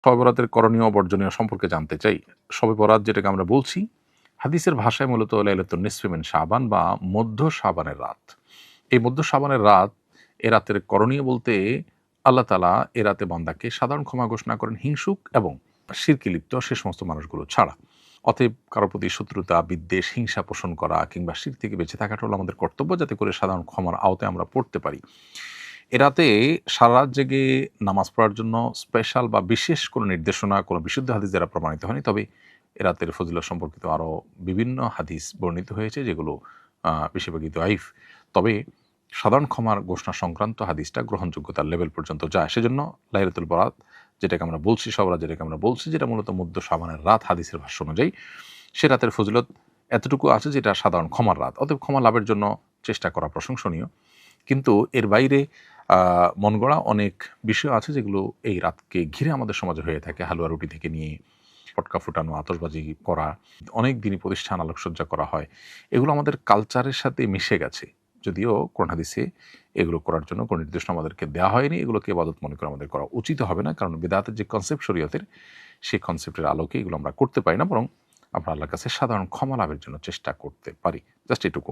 শবে বরাতের করণীয় ও বর্জনীয় সম্পর্কে জানতে চাই। শবে বরাত যেটাকে আমরা বলছি, হাদিসের ভাষায় মূলত লাইলাতুন নিসফি মিন শাবান বা মধ্য শাবানের রাত। এই মধ্য শাবানের রাত, এ রাতের করণীয় বলতে আল্লাহ তাআলা এ রাতে বান্দাকে সাধারণ ক্ষমা ঘোষণা করেন হিংসুক এবং শিরকে লিপ্ত সে সমস্ত মানুষগুলো ছাড়া। অতএব কারো প্রতি শত্রুতা, বিদ্বেষ, হিংসা পোষণ করা কিংবা শিরক থেকে বেঁচে থাকাটা হলো আমাদের কর্তব্য, যাতে করে সাধারণ ক্ষমার আওতায় আমরা পড়তে পারি। এ রাতে সারা রাত জেগে নামাজ পড়ার জন্য স্পেশাল বা বিশেষ কোনো নির্দেশনা, কোনো বিশুদ্ধ হাদিস দ্বারা প্রমাণিত হয়নি। তবে এ রাতের ফজিলত সম্পর্কিত আরও বিভিন্ন হাদিস বর্ণিত হয়েছে, যেগুলো বেশিরভাগই দঈফ। তবে সাধারণ ক্ষমার ঘোষণা সংক্রান্ত হাদিসটা গ্রহণযোগ্যতার লেভেল পর্যন্ত যায়। সেজন্য লাইলাতুল বরাত যেটাকে আমরা বলছি, শবে বরাত যেটাকে আমরা বলছি, যেটা মূলত মধ্য শাবানের রাত হাদিসের ভাষ্য অনুযায়ী, সে রাতের ফজিলত এতটুকু আছে যেটা সাধারণ ক্ষমার রাত। অতএব ক্ষমা লাভের জন্য চেষ্টা করা প্রশংসনীয়। কিন্তু এর বাইরে মন গড়া অনেক বিষয় আছে যেগুলো এই রাতকে ঘিরে আমাদের সমাজে হয়ে থাকে। হালুয়া রুটি থেকে নিয়ে পটকা ফুটানো, আতশবাজি করা, অনেক দিনই প্রতিষ্ঠান আলোকসজ্জা করা হয়। এগুলো আমাদের কালচারের সাথে মিশে গেছে। যদিও কোরআন হাদিসে এগুলো করার জন্য কোনো নির্দেশনা আমাদেরকে দেওয়া হয়নি। এগুলোকে ইবাদত মনে করে আমাদের করা উচিত হবে না। কারণ বিদআতের যে কনসেপ্ট শরীয়তের, সেই কনসেপ্টের আলোকে এগুলো আমরা করতে পারি না। বরং আমরা আল্লাহর কাছে সাধারণ ক্ষমা লাভের জন্য চেষ্টা করতে পারি। জাস্ট এটুকু।